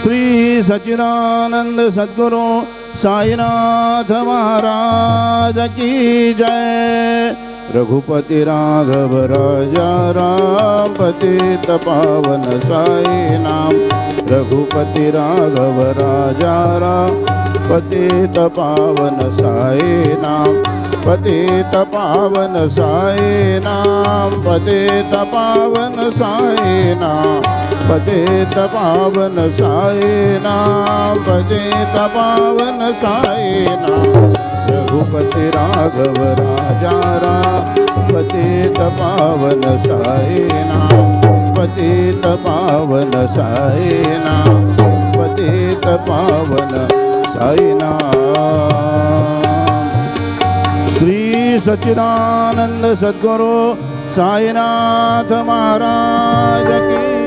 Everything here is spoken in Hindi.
श्री सच्चिदानंद सद्गुरु साईनाथ महाराज की जय। रघुपति राघव राजा राम पतित पावन साई नाम। रघुपति राघव राजा राम पतित पावन साई नाम। पतित पावन साई नाम। पतित पावन साई नाम। पतित पावन साई नाम। पतित पावन साई नाम। रघुपति राघव राजा राम पतित पावन साई नाम। पतित पावन साई नाम। पतित पावन साई नाम। श्री सच्चिदानंद सद्गुरु साईनाथ महाराज की